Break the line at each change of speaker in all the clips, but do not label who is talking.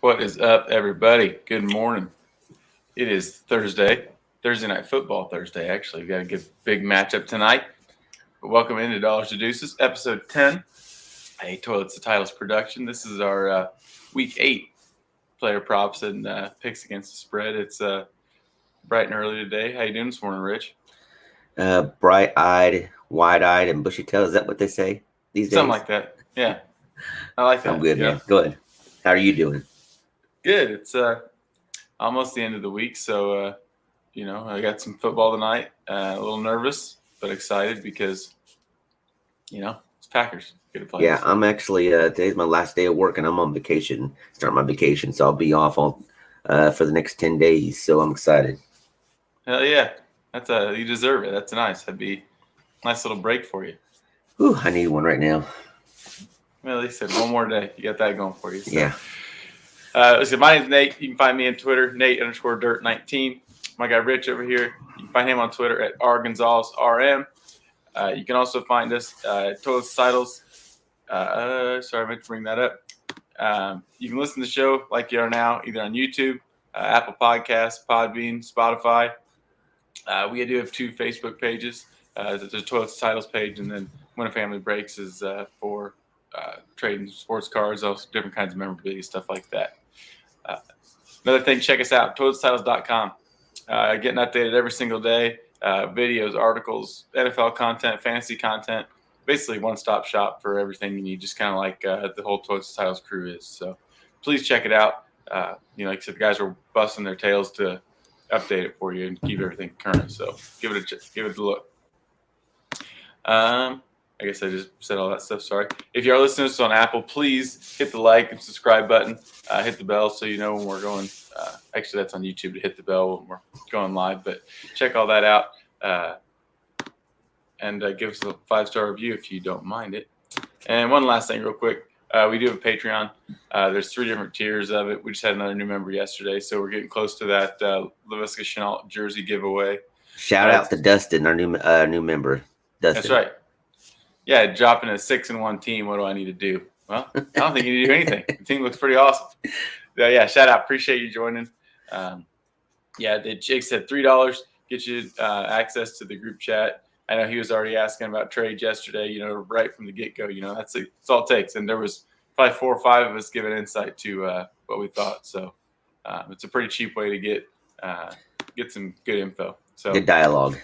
What is up, everybody? Good morning. It is Thursday Night Football Thursday, actually. We've got a good big matchup tonight. But welcome into Dollars to Deuces, episode 10, a Toilets to Titles production. This is our week 8 player props and picks against the spread. It's bright and early today. How you doing this morning, Rich?
Bright-eyed, wide-eyed, and bushy-tailed. Is that what they say these days?
Something like that. Yeah. I like that.
I'm good, man. Go ahead. How are you doing?
Good. It's almost the end of the week, so I got some football tonight. A little nervous, but excited because it's Packers. Good to play.
Yeah, I'm actually today's my last day of work, and I'm on vacation. Start my vacation, so I'll be off for the next 10 days. So I'm excited.
Hell yeah, you deserve it. That's nice. That'd be a nice little break for you.
Ooh, I need one right now.
Well, they said one more day. You got that going for you. So.
Yeah.
Listen, my name's Nate. You can find me on Twitter, Nate_Dirt19. My guy Rich over here. You can find him on Twitter at rgonzalezrm. You can also find us at Toilets Titles. Sorry, I meant to bring that up. You can listen to the show like you are now, either on YouTube, Apple Podcasts, Podbean, Spotify. We do have 2 Facebook pages. There's a Toilets Titles page, and then When a Family Breaks is for trading sports cards, also different kinds of memorabilia, stuff like that. Another thing, check us out, toiletstitles.com. Getting updated every single day. Videos, articles, NFL content, fantasy content. Basically one-stop shop for everything you need, just kind of like the whole Toilets Titles crew is. So please check it out. Like I said, the guys are busting their tails to update it for you and keep everything current. So give it a look. I guess I just said all that stuff. Sorry. If you are listening to us on Apple, please hit the like and subscribe button. Hit the bell so you know when we're going. Actually, that's on YouTube to hit the bell when we're going live. But check all that out. And give us a 5-star review if you don't mind it. And one last thing real quick. We do have a Patreon. There's 3 different tiers of it. We just had another new member yesterday. So we're getting close to that LaVisca Chenault jersey giveaway.
Shout out to Dustin, our new member. Dustin.
That's right. Yeah, dropping a 6-1 team. What do I need to do? Well, I don't think you need to do anything. The team looks pretty awesome. Yeah, shout out. Appreciate you joining. Jake said $3 get you access to the group chat. I know he was already asking about trades yesterday, right from the get-go. That's all it takes. And there was probably 4 or 5 of us giving insight to what we thought. So it's a pretty cheap way to get some good info. So
good dialogue.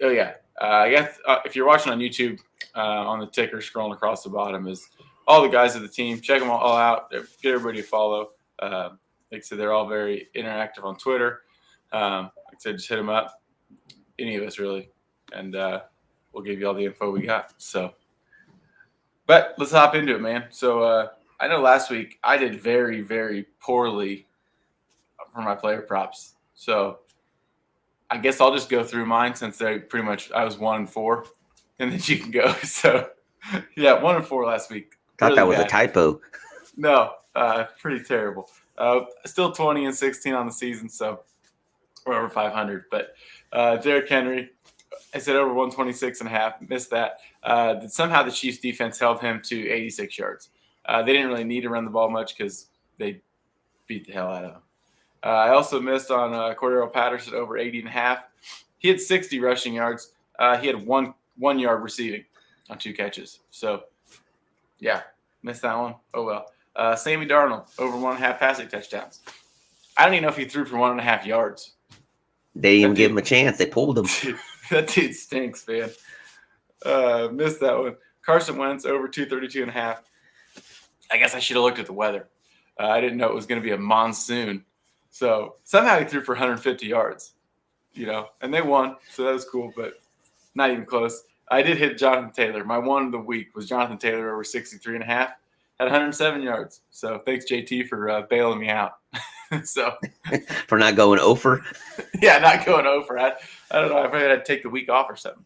Oh, yeah. I guess if you're watching on YouTube, on the ticker scrolling across the bottom is all the guys of the team. Check them all out. Get everybody to follow. Like I said, they're all very interactive on Twitter. Like I said, just hit them up. Any of us, really. And we'll give you all the info we got. So, but let's hop into it, man. So I know last week I did very, very poorly for my player props. So I guess I'll just go through mine since I was 1-4, and then you can go. So yeah, 1-4 last week.
Thought
really
that was
bad.
a typo.
No, pretty terrible. Still 20-16 on the season, so we're over 500. But Derrick Henry, I said over 126.5, missed that. Somehow the Chiefs defense held him to 86 yards. They didn't really need to run the ball much because they beat the hell out of him. I also missed on Cordero Patterson over 80.5. He had 60 rushing yards. He had one yard receiving on 2 catches. So, yeah, missed that one. Oh, well. Sammy Darnold over 1.5 passing touchdowns. I don't even know if he threw for 1.5 yards.
They didn't even give him a chance. They pulled him.
That dude stinks, man. Missed that one. Carson Wentz over 232.5. I guess I should have looked at the weather. I didn't know it was going to be a monsoon. So somehow he threw for 150 yards, and they won. So that was cool, but not even close. I did hit Jonathan Taylor. My one of the week was Jonathan Taylor over 63.5, had 107 yards. So thanks, JT, for bailing me out. So
for not going over.
Yeah, not going over. I don't know. I probably had to take the week off or something.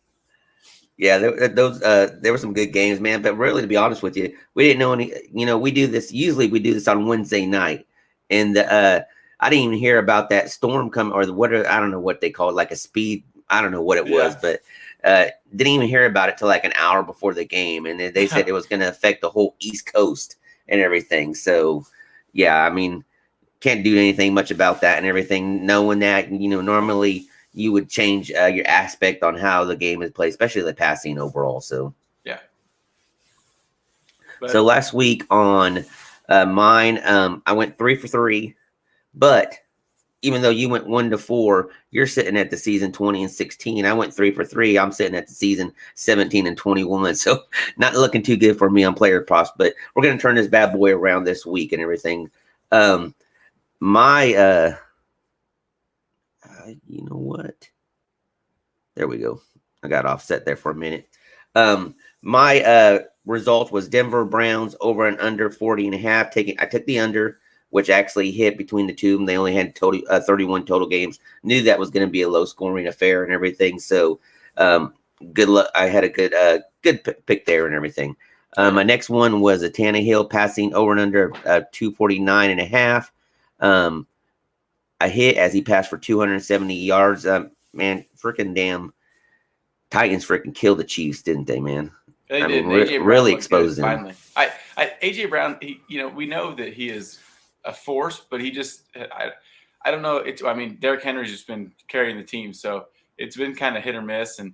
Yeah, there were some good games, man. But really, to be honest with you, we didn't know any. We do this. Usually, we do this on Wednesday night, and I didn't even hear about that storm coming, or I don't know what they call it, like a speed. I don't know what it was, but didn't even hear about it till like an hour before the game, and they said it was going to affect the whole East Coast and everything. So, yeah, I mean, can't do anything much about that and everything. Knowing that, normally you would change your aspect on how the game is played, especially the passing overall. So
yeah.
So last week on mine, I went 3 for 3, but even though you went 1 to 4, you're sitting at the season 20 and 16. I went 3 for 3. I'm sitting at the season 17 and 21. So not looking too good for me on player props, but we're going to turn this bad boy around this week and everything. You know what? There we go. I got offset there for a minute. My result was Denver Browns over and under 40.5. I took the under, which actually hit between the two. They only had 31 total games. Knew that was going to be a low scoring affair and everything. So good luck. I had a good pick there and everything. My next one was a Tannehill passing over and under 249.5. I hit as he passed for 270 yards. Man, freaking damn Titans freaking killed the Chiefs, didn't they, man?
They did.
Really exposed them.
Finally. AJ Brown, we know that he is a force, but he just, I don't know. Derrick Henry's just been carrying the team, so it's been kind of hit or miss. And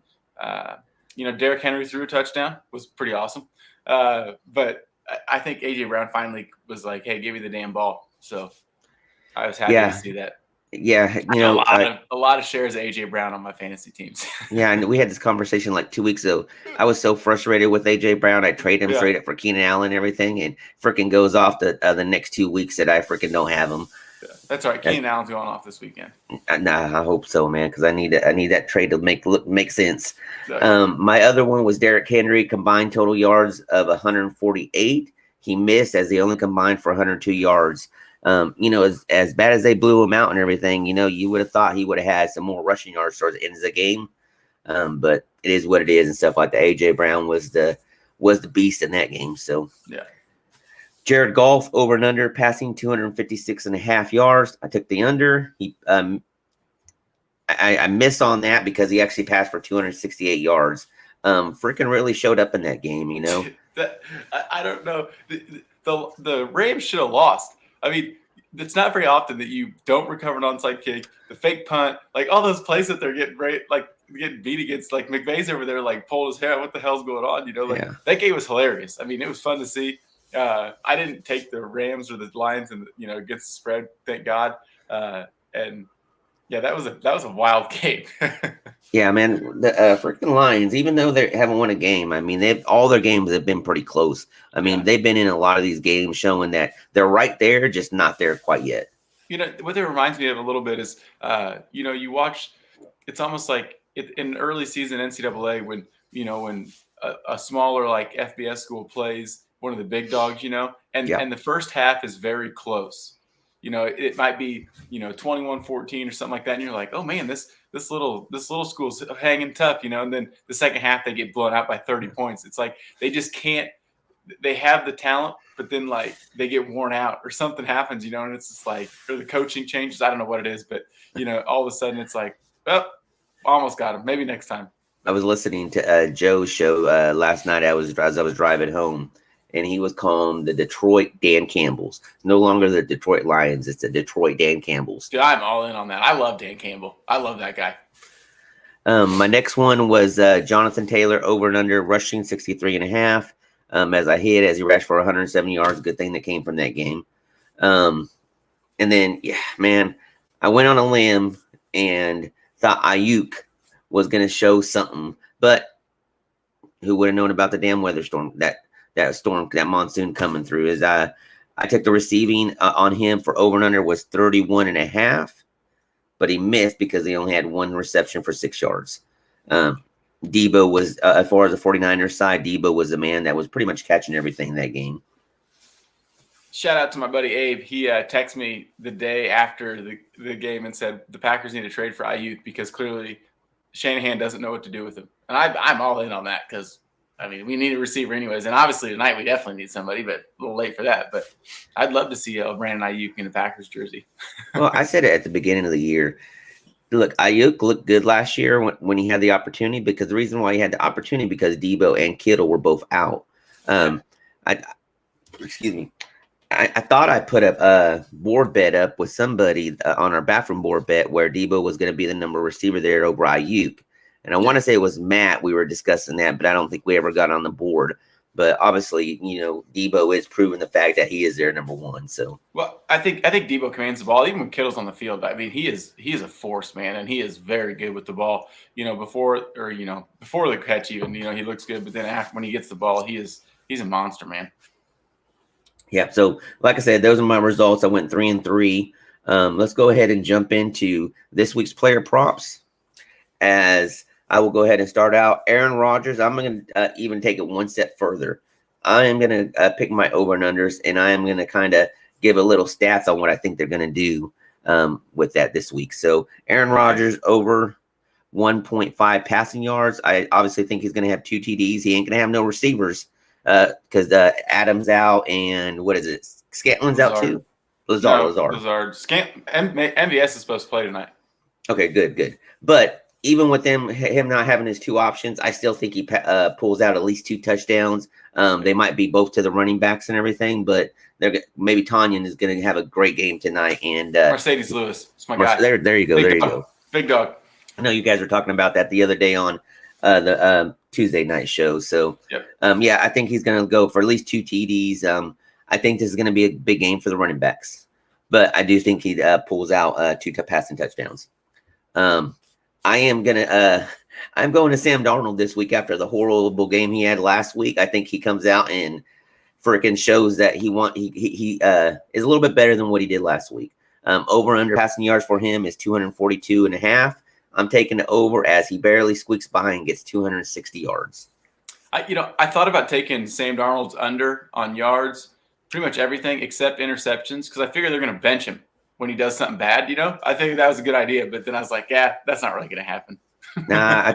Derrick Henry threw a touchdown, was pretty awesome. But I think AJ Brown finally was like, "Hey, give me the damn ball." So I was happy to see that.
Yeah,
a lot of shares of AJ Brown on my fantasy teams.
Yeah, and we had this conversation like 2 weeks ago. I was so frustrated with AJ Brown. I trade him straight up for Keenan Allen and everything, and freaking goes off the next 2 weeks that I freaking don't have him.
Yeah, that's all right. Keenan Allen's going off this weekend.
Nah, I hope so, man, because I need that trade to make sense. Exactly. My other one was Derrick Henry, combined total yards of 148. He missed as he only combined for 102 yards. As bad as they blew him out and everything, you would have thought he would have had some more rushing yards towards the end of the game. But it is what it is and stuff like that. AJ Brown was the beast in that game. So
yeah.
Jared Goff over and under passing 256.5 yards. I took the under. I missed on that because he actually passed for 268 yards. Freaking really showed up in that game,
I don't know. The Rams should have lost. I mean, it's not very often that you don't recover an onside kick, the fake punt, like all those plays that they're getting beat against. Like McVay's over there, like pulled his hair out. What the hell's going on? That game was hilarious. I mean, it was fun to see. I didn't take the Rams or the Lions and against the spread, thank God. And yeah, that was a wild game.
Yeah, man, the freaking Lions, even though they haven't won a game, I mean, all their games have been pretty close. I mean, they've been in a lot of these games showing that they're right there, just not there quite yet.
What that reminds me of a little bit is, you watch, it's almost like in early season NCAA when a smaller like FBS school plays one of the big dogs, and the first half is very close. It might be 21-14 or something like that, and you're like, oh man, this little school's hanging tough, and then the second half they get blown out by 30 points. It's like they just can't. They have the talent, but then like they get worn out or something happens, and it's just like, or the coaching changes. I don't know what it is, but all of a sudden it's like, well, almost got him. Maybe next time.
I was listening to Joe's show last night. As I was driving home. And he was calling the Detroit Dan Campbells. No longer the Detroit Lions. It's the Detroit Dan Campbells.
Dude, I'm all in on that. I love Dan Campbell. I love that guy.
My next one was Jonathan Taylor over and under rushing 63.5. As I hit, as he rushed for 170 yards. Good thing that came from that game. And then, I went on a limb and thought Ayuk was going to show something. But who would have known about the damn weather storm that monsoon coming through? Is I took the receiving on him for over and under was 31.5, but he missed because he only had one reception for 6 yards. Debo was, as far as the 49ers side, Debo was the man that was pretty much catching everything in that game.
Shout out to my buddy Abe. He texted me the day after the game and said the Packers need to trade for Ayuk because clearly Shanahan doesn't know what to do with him. And I'm all in on that because we need a receiver anyways. And obviously tonight we definitely need somebody, but a little late for that. But I'd love to see Brandon Ayuk in the Packers jersey.
Well, I said it at the beginning of the year. Look, Ayuk looked good last year when he had the opportunity, because the reason why he had the opportunity because Debo and Kittle were both out. Excuse me. I thought I put a board bet up with somebody on our bathroom board bet where Debo was going to be the number receiver there over Ayuk. And I want to say it was Matt. We were discussing that, but I don't think we ever got on the board. But obviously, Debo is proving the fact that he is their number one. So,
well, I think Debo commands the ball even when Kittle's on the field. I mean, he is a force, man, and he is very good with the ball. Before the catch, even he looks good, but then after when he gets the ball, he's a monster, man.
yeah. So, like I said, those are my results. I went 3-3. Let's go ahead and jump into this week's player props. As I will go ahead and start out, Aaron Rodgers. I'm going to even take it one step further. I am going to pick my over and unders, and I am going to kind of give a little stats on what I think they're going to do with that this week. So Aaron Rodgers over 1.5 passing yards. I obviously think he's going to have 2 TDs. He ain't going to have no receivers because Adams out, and what is it? Scantlin's out too. Lazard.
MVS is supposed to play tonight.
Okay, good. But even with him not having his 2 options, I still think he pulls out at least 2 touchdowns. They might be both to the running backs and everything, but maybe Tanyan is going to have a great game tonight. And
Mercedes Lewis, it's my guy.
There you go. There you go.
Big dog.
I know you guys were talking about that the other day on the Tuesday night show. So,
yep.
Yeah, I think he's going to go for at least 2 TDs. I think this is going to be a big game for the running backs, but I do think he pulls out 2 passing touchdowns. I'm going to Sam Darnold this week after the horrible game he had last week. I think he comes out and freaking shows that he is a little bit better than what he did last week. Over under passing yards for him is 242.5. I'm taking it over as he barely squeaks by and gets 260 yards.
I thought about taking Sam Darnold's under on yards, pretty much everything except interceptions, because I figure they're going to bench him when he does something bad. I think that was a good idea, but then I was like, yeah, that's not really going to happen.
Nah,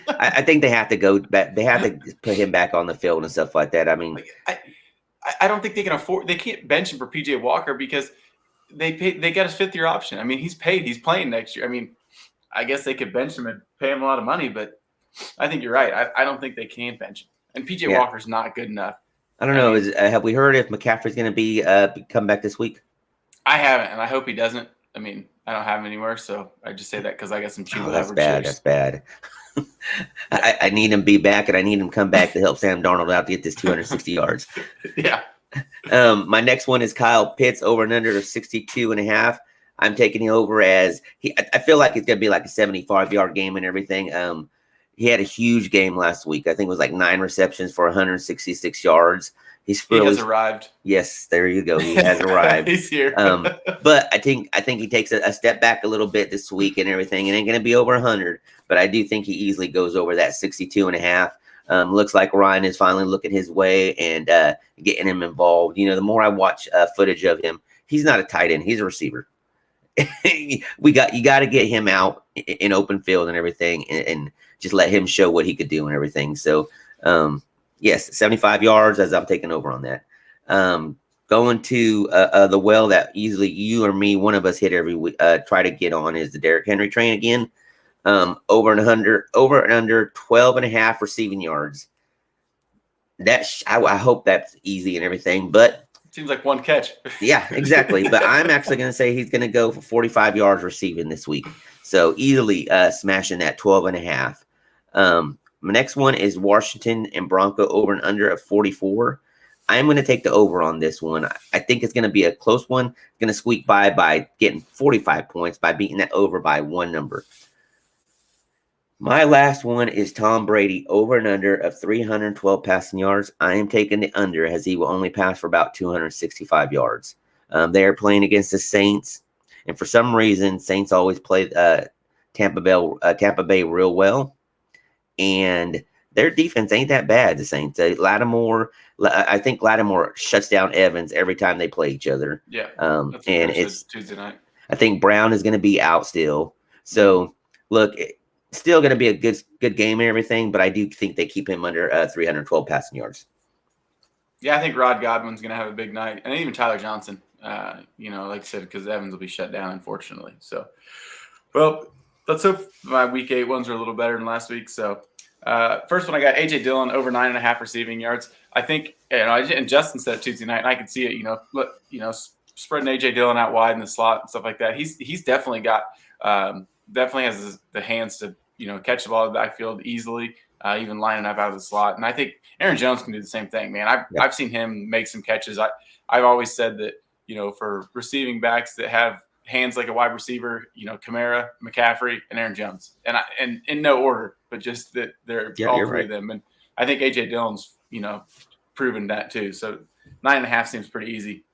I think they have to go back. They have to put him back on the field and stuff like that. I mean,
I don't think they can afford. They can't bench him for PJ Walker because they got his 5th-year option. I mean, he's paid. He's playing next year. I mean, I guess they could bench him and pay him a lot of money, but I think you're right. I don't think they can bench him. And PJ Walker's not good enough.
I don't know. Have we heard if McCaffrey's going to come back this week?
I haven't, and I hope he doesn't. I mean, I don't have him anywhere, so I just say that because I got some cheap
That's bad. That's bad. I need him to be back, and I need him to come back to help Sam Darnold out to get this 260 yards.
Yeah.
My next one is Kyle Pitts over and under 62.5. I'm taking him over as I feel like it's going to be like a 75-yard game and everything. He had a huge game last week. I think it was like 9 receptions for 166 yards. He has
arrived.
Yes, there you go. He has arrived.
He's here.
But I think he takes a step back a little bit this week and everything. It ain't going to be over 100, but I do think he easily goes over that 62.5. Looks like Ryan is finally looking his way and getting him involved. The more I watch footage of him, he's not a tight end. He's a receiver. You got to get him out in open field and everything and just let him show what he could do and everything. So, yes, 75 yards as I'm taking over on that. Going to the well that easily you or me, one of us hit every week, try to get on is the Derrick Henry train again. Over and under 12.5 receiving yards. I hope that's easy and everything, but
seems like one catch.
Yeah, exactly. But I'm actually going to say he's going to go for 45 yards receiving this week. So easily smashing that 12.5. My next one is Washington and Bronco over and under of 44. I'm going to take the over on this one. I think it's going to be a close one. Going to squeak by getting 45 points by beating that over by 1 number. My last one is Tom Brady over and under of 312 passing yards. I am taking the under as he will only pass for about 265 yards. They are playing against the Saints, and for some reason, Saints always play Tampa Bay real well, and their defense ain't that bad. The Saints, I think Lattimore shuts down Evans every time they play each other.
Yeah,
and it's
Tuesday night.
I think Brown is going to be out still. So look. Still going to be a good game and everything, but I do think they keep him under 312 passing yards.
Yeah, I think Rod Godwin's going to have a big night, and even Tyler Johnson. Like I said, because Evans will be shut down, unfortunately. So, well, let's hope my week 8 ones are a little better than last week. So, First one, I got A.J. Dillon over 9.5 receiving yards. I think, and Justin said it Tuesday night, and I could see it. Spreading A.J. Dillon out wide in the slot and stuff like that. He's definitely got definitely has the hands to catch the ball in the backfield easily, even lining up out of the slot. And I think Aaron Jones can do the same thing, man. I've seen him make some catches. I've always said that for receiving backs that have hands like a wide receiver, Kamara, McCaffrey, and Aaron Jones, and in no order, but just that they're all three of them. And I think A.J. Dillon's proven that too. So 9.5 seems pretty easy.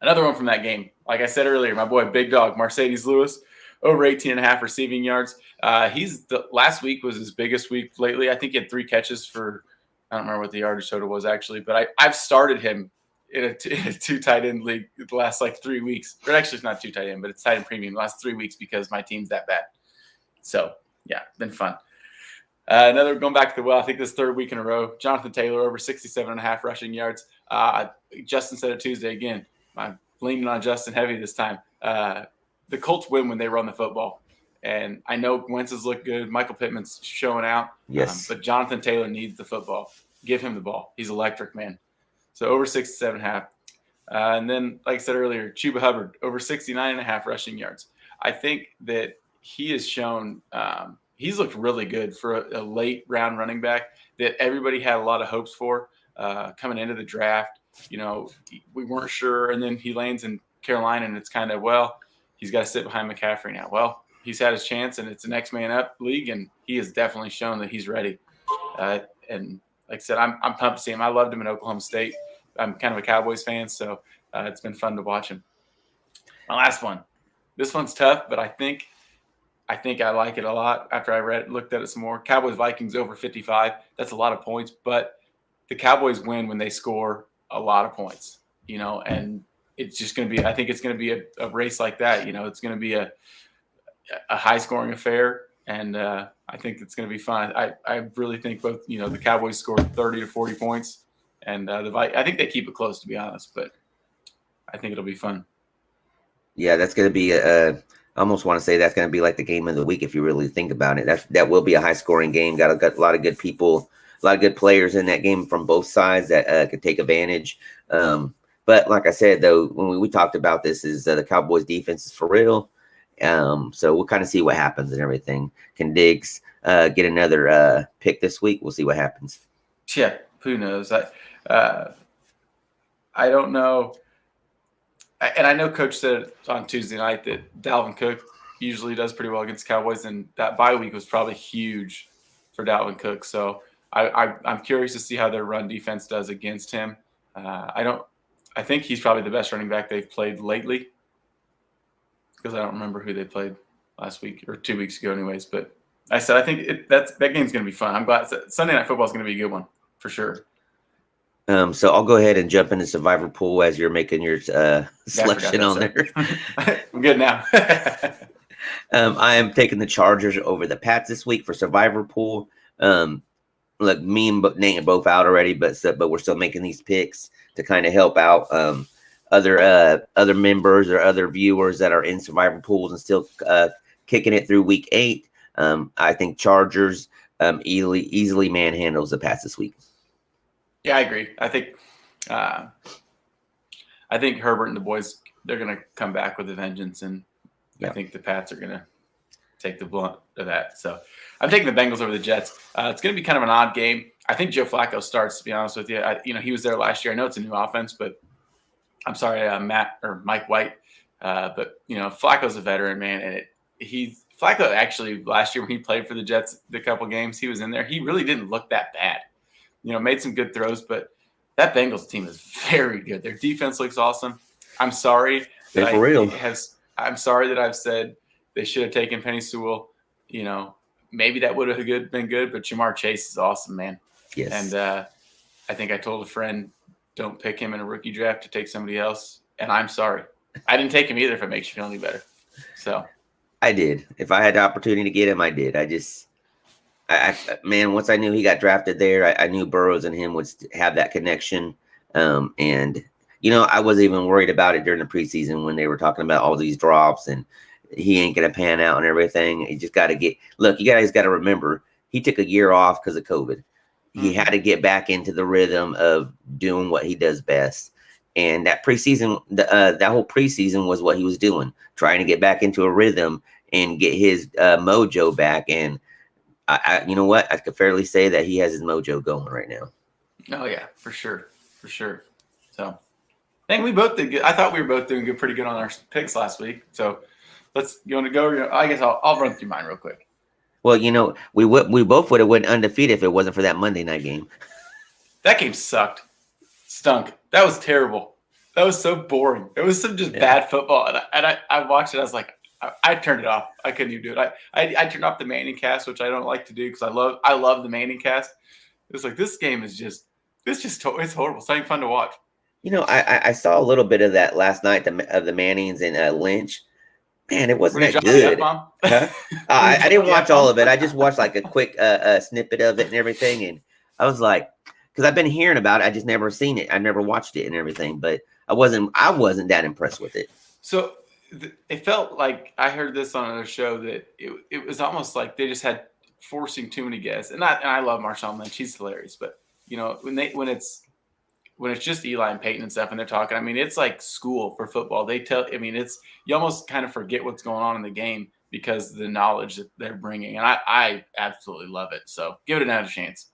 Another one from that game, like I said earlier, my boy Big Dog Mercedes Lewis, over 18.5 receiving yards. Last week was his biggest week lately. I think he had 3 catches for, I don't remember what the yardage total was actually, but I've started him in a 2 tight end league the last 3 weeks. Or actually, it's not 2 tight end, but it's tight end premium the last 3 weeks because my team's that bad. So yeah, been fun. Another going back to the I think this 3rd week in a row. Jonathan Taylor over 67.5 rushing yards. Justin said it Tuesday again. I'm leaning on Justin heavy this time. The Colts win when they run the football. And I know Wentz has looked good. Michael Pittman's showing out.
Yes.
But Jonathan Taylor needs the football. Give him the ball. He's electric, man. So over 67.5. And then, like I said earlier, Chuba Hubbard, over 69.5 rushing yards. I think that he has shown he's looked really good for a late round running back that everybody had a lot of hopes for coming into the draft. We weren't sure. And then he lands in Carolina, and it's kind of, he's got to sit behind McCaffrey now. Well, he's had his chance, and it's a next man up league, and he has definitely shown that he's ready. And like I said, I'm pumped to see him. I loved him in Oklahoma State. I'm kind of a Cowboys fan, so it's been fun to watch him. My last one. This one's tough, but I think I like it a lot after I looked at it some more. Cowboys Vikings over 55. That's a lot of points, but the Cowboys win when they score a lot of points, and it's just going to be, I think it's going to be a race like that. It's going to be a high scoring affair. And I think it's going to be fun. I really think both, the Cowboys scored 30 to 40 points, and I think they keep it close, to be honest, but I think it'll be fun.
Yeah, that's going to be I almost want to say that's going to be like the game of the week if you really think about it. That will be a high scoring game. Got a lot of good people, a lot of good players in that game from both sides that could take advantage. But like I said, though, when we talked about this, is the Cowboys defense is for real. So we'll kind of see what happens and everything. Can Diggs get another pick this week? We'll see what happens.
Yeah, who knows? I don't know. And I know Coach said on Tuesday night that Dalvin Cook usually does pretty well against Cowboys, and that bye week was probably huge for Dalvin Cook. So I'm curious to see how their run defense does against him. I think he's probably the best running back they've played lately, because I don't remember who they played last week or 2 weeks ago anyways. But I said I think that game's going to be fun. I'm glad Sunday Night Football is going to be a good one for sure.
So I'll go ahead and jump into Survivor Pool as you're making your selection on there.
I'm good now.
I am taking the Chargers over the Pats this week for Survivor Pool. Look, me and Nate are both out already, but we're still making these picks to kind of help out other members or other viewers that are in Survivor Pools and still kicking it through week 8. I think Chargers easily manhandles the Pats this week.
Yeah, I agree. I think Herbert and the boys, they're going to come back with a vengeance, and I think the Pats are going to take the blunt of that. So I'm taking the Bengals over the Jets. It's going to be kind of an odd game. I think Joe Flacco starts, to be honest with you. He was there last year. I know it's a new offense, but I'm sorry, Mike White. But Flacco's a veteran, man, and Flacco actually last year when he played for the Jets, the couple games he was in there, he really didn't look that bad. Made some good throws, but that Bengals team is very good. Their defense looks awesome. I'm sorry I'm sorry that I've said they should have taken Penny Sewell. Maybe that would have been good, but Jamar Chase is awesome, man.
Yes.
And I think I told a friend, don't pick him in a rookie draft to take somebody else. And I'm sorry. I didn't take him either if it makes you feel any better. So
I did. If I had the opportunity to get him, I did. Man, once I knew he got drafted there, I knew Burrows and him would have that connection. And I wasn't even worried about it during the preseason when they were talking about all these drops and he ain't going to pan out and everything. You just got to you guys got to remember, he took a year off because of COVID. He had to get back into the rhythm of doing what he does best. And that preseason, that whole preseason was what he was doing, trying to get back into a rhythm and get his mojo back. And you know what? I could fairly say that he has his mojo going right now.
Oh yeah, for sure. So, I think we both did good. I thought we were both doing pretty good on our picks last week. So, you want to go? I guess I'll run through mine real quick.
Well, we both would have went undefeated if it wasn't for that Monday night game.
That game stunk. That was terrible. That was so boring. It was some just bad football, and I watched it. I was like, I turned it off. I couldn't even do it. I turned off the Manning cast, which I don't like to do because I love the Manning cast. It was like this game is just it's horrible. It's not even fun to watch.
I saw a little bit of that last night of the Mannings and Lynch. Man, it wasn't that good. Huh? I didn't watch all of it. I just watched like a quick snippet of it and everything. And I was like, because I've been hearing about it, I just never seen it. I never watched it and everything. But I wasn't that impressed with it.
So it felt like I heard this on another show that it was almost like they just had forcing too many guests. And I love Marshawn Lynch. He's hilarious. But when it's just Eli and Peyton and stuff, and they're talking, I mean, it's like school for football. You almost kind of forget what's going on in the game because of the knowledge that they're bringing. And I absolutely love it. So give it another chance.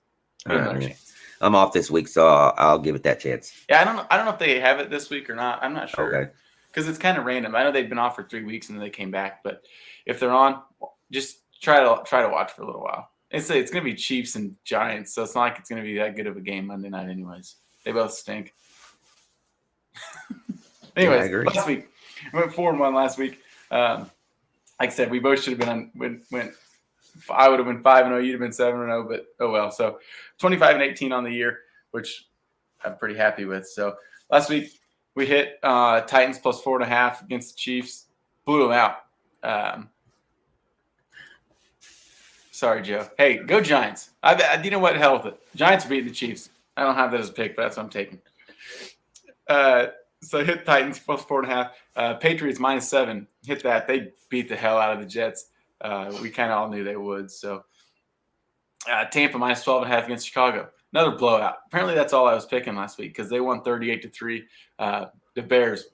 I'm off this week, so I'll give it that chance.
Yeah, I don't know if they have it this week or not. I'm not sure. Because it's kind of random. I know they've been off for 3 weeks and then they came back. But if they're on, just try to watch for a little while. It's going to be Chiefs and Giants, so it's not like it's going to be that good of a game Monday night anyways. They both stink. Anyways, last week we went 4-1 last week. Like I said, we both should have been went. I would have been 5-0. You'd have been 7-0. But oh well. So 25-18 on the year, which I'm pretty happy with. So last week we hit Titans plus 4.5 against the Chiefs. Blew them out. Sorry, Joe. Hey, go Giants. You know what? Hell with it. Giants beat the Chiefs. I don't have that as a pick, but that's what I'm taking. So hit Titans plus 4.5. Patriots -7. Hit that. They beat the hell out of the Jets. We kind of all knew they would. So Tampa -12.5 against Chicago. Another blowout. Apparently that's all I was picking last week because they won 38-3. The Bears,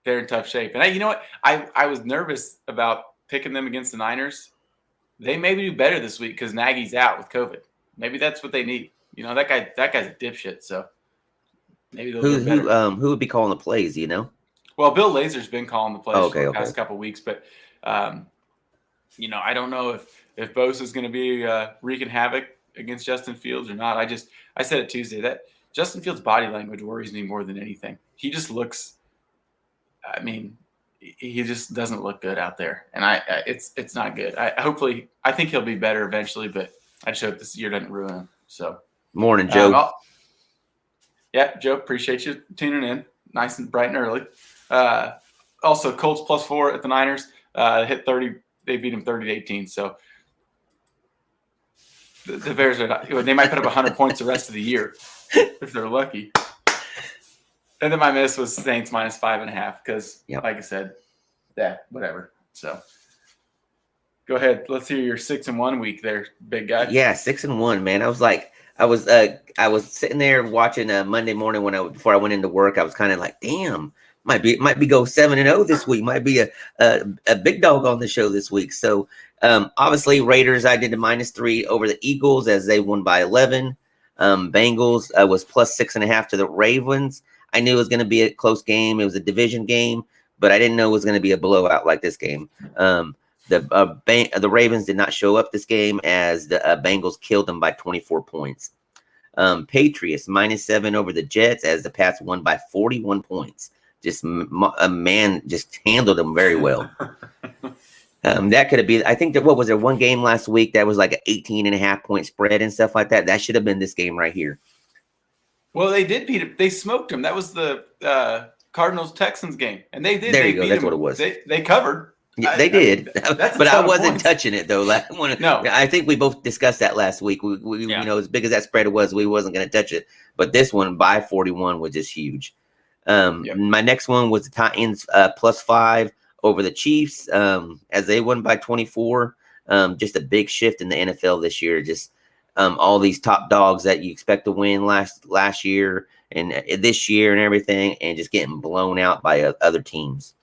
they're in tough shape. And you know what? I was nervous about picking them against the Niners. They maybe do better this week because Nagy's out with COVID. Maybe that's what they need. That guy's a dipshit. So maybe they'll do better.
Who would be calling the plays?
Well, Bill Lazor's been calling the plays for the past
okay.
couple of weeks, but I don't know if Bosa's going to be wreaking havoc against Justin Fields or not. I said it Tuesday that Justin Fields' body language worries me more than anything. He just looks. I mean, he just doesn't look good out there, and it's not good. I think he'll be better eventually, but I just hope this year doesn't ruin him. So.
Morning, Joe.
Yeah, Joe, appreciate you tuning in. Nice and bright and early. Also, Colts +4 at the Niners. Hit 30. They beat them 30-18. So the Bears they might put up 100 points the rest of the year if they're lucky. And then my miss was Saints -5.5 because, like I said, whatever. So go ahead. Let's hear your 6-1 week there, big guy.
Yeah, 6-1, man. I was sitting there watching Monday morning before I went into work. I was kind of like, damn, might be go 7-0 this week. Might be a big dog on the show this week. So obviously Raiders, I did a -3 over the Eagles as they won by 11. Bengals was +6.5 to the Ravens. I knew it was going to be a close game. It was a division game, but I didn't know it was going to be a blowout like this game. The Ravens did not show up this game as the Bengals killed them by 24 points. Patriots -7 over the Jets as the Pats won by 41 points. Just a man just handled them very well. That could have been, I think what was there one game last week that was like an 18.5 point spread and stuff like that. That should have been this game right here.
Well, they did beat him. They smoked them. That was the Cardinals-Texans game. And they did.
There you go. That's what it was.
They covered.
Yeah, they did. But I wasn't touching it, though.
No.
I think we both discussed that last week. We as big as that spread was, we wasn't going to touch it. But this one by 41 was just huge. My next one was the Titans +5 over the Chiefs as they won by 24. Just a big shift in the NFL this year. Just all these top dogs that you expect to win last year and this year and everything, and just getting blown out by other teams.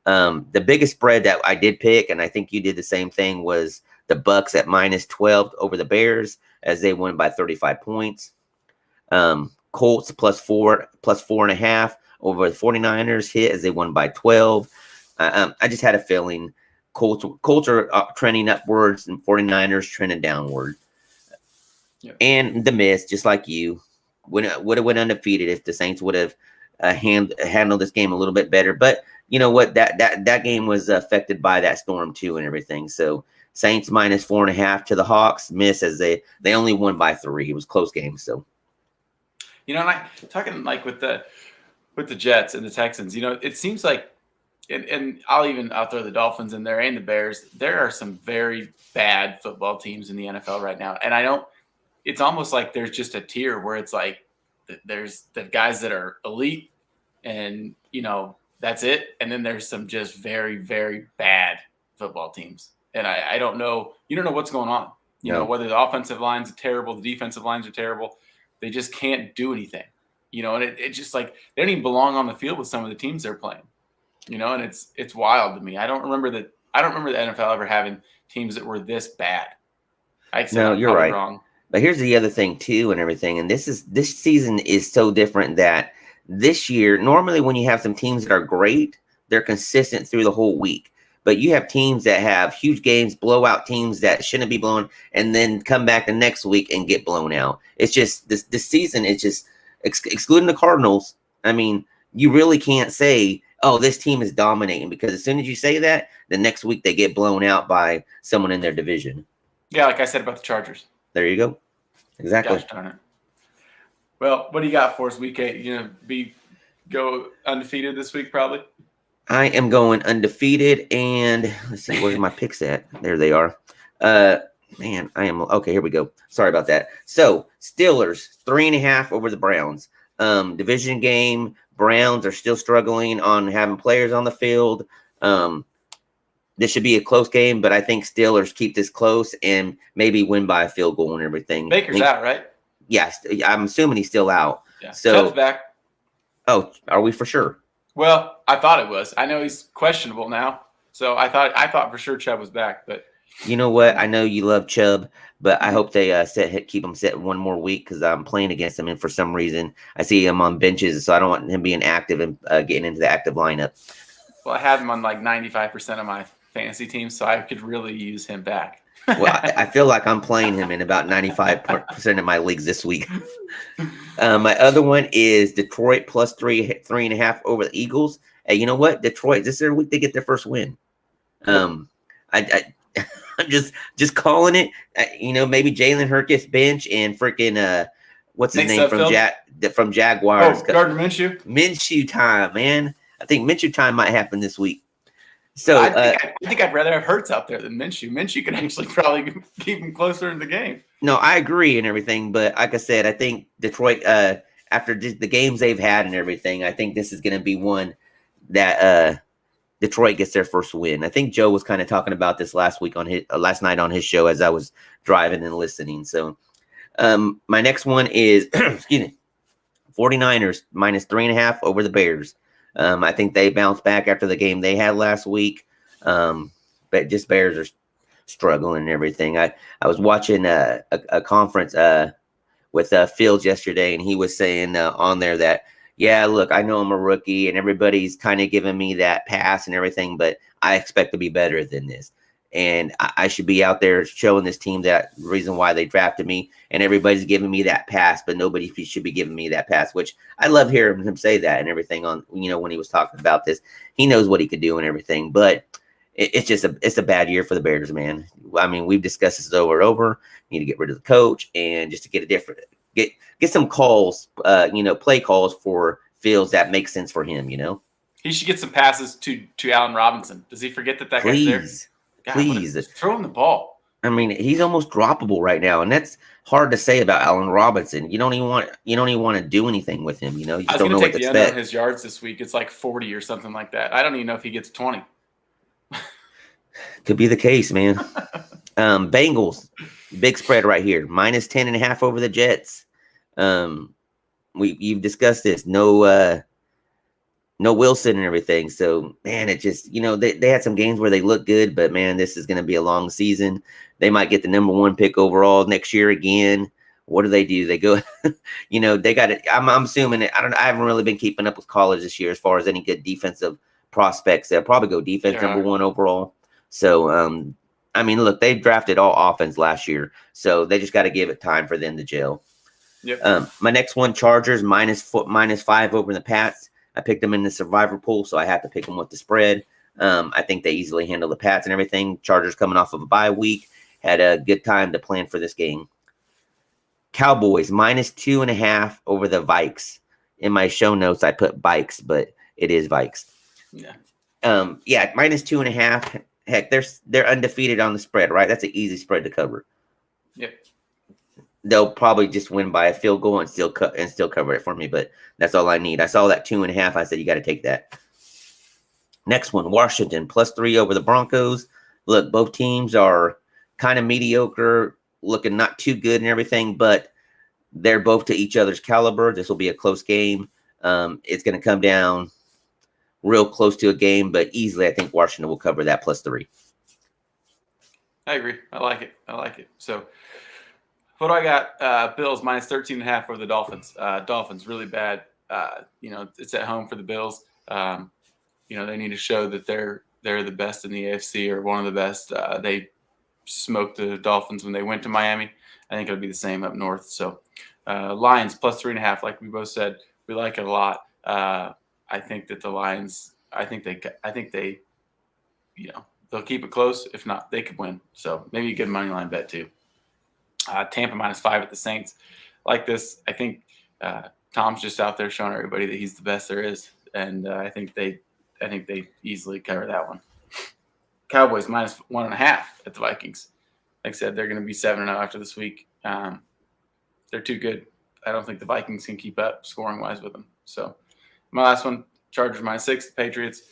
The biggest spread that I did pick, and I think you did the same thing, was the Bucks at -12 over the Bears as they won by 35 points. Colts +4.5 over the 49ers hit as they won by 12. I just had a feeling Colts are trending upwards and 49ers trending downward. Yeah. And the Miss, just like you, would have went undefeated if the Saints would have handled this game a little bit better. But you know what? That game was affected by that storm too and everything. So Saints -4.5 to the Hawks. Miss as they only won by 3. It was a close game. So
and I talking like with the Jets and the Texans. It seems like, and I'll throw the Dolphins in there and the Bears. There are some very bad football teams in the NFL right now, and it's almost like there's just a tier where it's like there's the guys that are elite, and that's it. And then there's some just very, very bad football teams. And I don't know. You don't know what's going on. You know, whether the offensive lines are terrible, the defensive lines are terrible. They just can't do anything. And it's just like they don't even belong on the field with some of the teams they're playing. And it's wild to me. I don't remember the NFL ever having teams that were this bad.
No, you're right. Wrong. But here's the other thing too and everything. And this season is so different that this year, normally when you have some teams that are great, they're consistent through the whole week. But you have teams that have huge games, blowout teams that shouldn't be blown, and then come back the next week and get blown out. It's just this season. It's just excluding the Cardinals. I mean, you really can't say, "Oh, this team is dominating," because as soon as you say that, the next week they get blown out by someone in their division.
Yeah, like I said about the Chargers.
There you go. Exactly.
Gosh darn it. Well, what do you got for us, week 8? You go undefeated this week, probably?
I am going undefeated, and let's see, where's my picks at? There they are. Man, I am okay. Here we go. Sorry about that. So Steelers 3.5 over the Browns. Division game. Browns are still struggling on having players on the field. This should be a close game, but I think Steelers keep this close and maybe win by a field goal and everything.
Baker's out, right?
Yes, I'm assuming he's still out.
Yeah.
So
Chubb's back.
Oh, are we for sure?
Well, I thought it was. I know he's questionable now, so I thought for sure Chubb was back. But
you know what? I know you love Chubb, but I hope they keep him set one more week because I'm playing against him, and for some reason I see him on benches, so I don't want him being active and getting into the active lineup.
Well, I have him on like 95% of my fantasy team, so I could really use him back.
Well, I feel like I'm playing him in about 95% of my leagues this week. My other one is Detroit +3.5 over the Eagles. Hey, you know what? Detroit, this is their week they get their first win. I'm just calling it. Maybe Jalen Hurts bench and freaking what's his name from Jaguars?
Oh, Gardner Minshew.
Minshew time, man. I think Minshew time might happen this week. So
I think I'd rather have Hurts out there than Minshew. Minshew could actually probably keep him closer in the game.
No, I agree and everything, but like I said, I think Detroit, after the games they've had and everything, I think this is going to be one that Detroit gets their first win. I think Joe was kind of talking about this last night on his show as I was driving and listening. So my next one is 49ers -3.5 over the Bears. I think they bounced back after the game they had last week. But just Bears are struggling and everything. I was watching a conference with Fields yesterday, and he was saying on there that, yeah, look, I know I'm a rookie, and everybody's kind of giving me that pass and everything, but I expect to be better than this. And I should be out there showing this team that reason why they drafted me, and everybody's giving me that pass, but nobody should be giving me that pass, which I love hearing him say that and everything on, when he was talking about this. He knows what he could do and everything, but it's a bad year for the Bears, man. I mean, we've discussed this over and over. You need to get rid of the coach and just to get some calls, play calls for Fields that make sense for him,
He should get some passes to Allen Robinson. Does he forget that guy's there? God,
Please
throw him the ball.
I mean, he's almost droppable right now, and that's hard to say about Allen Robinson. You don't even want to do anything with him. You just don't know what to expect. I was going to take the under on
his yards this week. It's like 40 or something like that. I don't even know if he gets 20.
Could be the case, man. Bengals, big spread right here, minus 10.5 over the Jets. You've discussed this. No Wilson and everything. So man, it just they had some games where they look good, but man, this is going to be a long season. They might get the number 1 pick overall next year again. What do? They go, they got it. I'm assuming it. I haven't really been keeping up with college this year as far as any good defensive prospects. They'll probably go defense number 1 overall. So I mean, look, they drafted all offense last year, so they just got to give it time for them to gel.
Yep.
My next one, Chargers -5 over the Pats. I picked them in the survivor pool, so I have to pick them with the spread. I think they easily handle the Pats and everything. Chargers coming off of a bye week, had a good time to plan for this game. Cowboys -2.5 over the Vikes. In my show notes, I put bikes, but it is Vikes.
Yeah.
-2.5. Heck, they're undefeated on the spread, right? That's an easy spread to cover.
Yep.
They'll probably just win by a field goal and still cover it for me, but that's all I need. I saw that 2.5. I said you got to take that. Next one, Washington +3 over the Broncos. Look, both teams are kind of mediocre, looking not too good and everything, but they're both to each other's caliber. This will be a close game. It's going to come down real close to a game, but easily I think Washington will cover that +3.
I agree. I like it. So what do I got? Bills -13.5 over the Dolphins. Dolphins really bad. It's at home for the Bills. They need to show that they're the best in the AFC or one of the best. They smoked the Dolphins when they went to Miami. I think it'll be the same up north. So Lions +3.5, like we both said, we like it a lot. I think that the Lions, I think they, they'll keep it close. If not, they could win. So maybe a good money line bet too. Tampa -5 at the Saints. Like this, I think Tom's just out there showing everybody that he's the best there is, and I think they easily cover that one. Cowboys -1.5 at the Vikings. Like I said, they're going to be 7-0 after this week. They're too good. I don't think the Vikings can keep up scoring wise with them. So my last one, Chargers -6, the Patriots.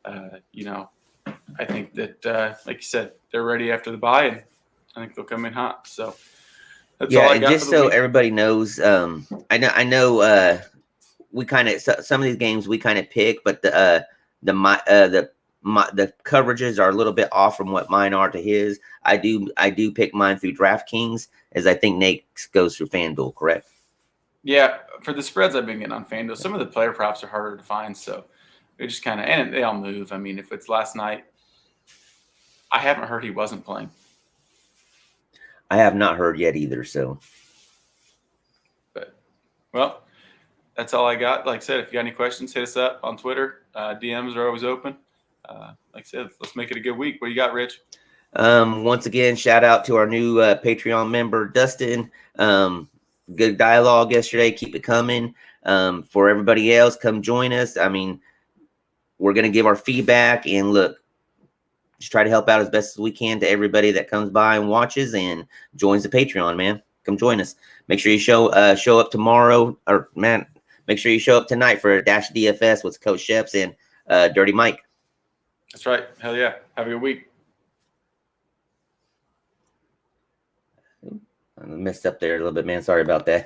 I think that like you said, they're ready after the bye, and I think they'll come in hot. So that's all I got.
Just so everybody knows, I know we kind of some of these games we kind of pick, but the coverages are a little bit off from what mine are to his. I do pick mine through DraftKings, as I think Nate goes through FanDuel, correct?
Yeah, for the spreads I've been getting on FanDuel, some of the player props are harder to find, so they just kind of, and they all move. I mean, if it's last night, I haven't heard he wasn't playing.
I have not heard yet either. So,
but well, that's all I got. Like I said, if you got any questions, hit us up on Twitter. DMs are always open. Like I said, let's make it a good week. What do you got, Rich?
Once again, shout out to our new Patreon member, Dustin. Good dialogue yesterday. Keep it coming. For everybody else, come join us. I mean, we're going to give our feedback and look, just try to help out as best as we can to everybody that comes by and watches and joins the Patreon, man. Come join us. Make sure you show up tomorrow, or man, make sure you show up tonight for Dash DFS with Coach Sheps and Dirty Mike.
That's right. Hell yeah. Have a good week.
I messed up there a little bit, man. Sorry about that.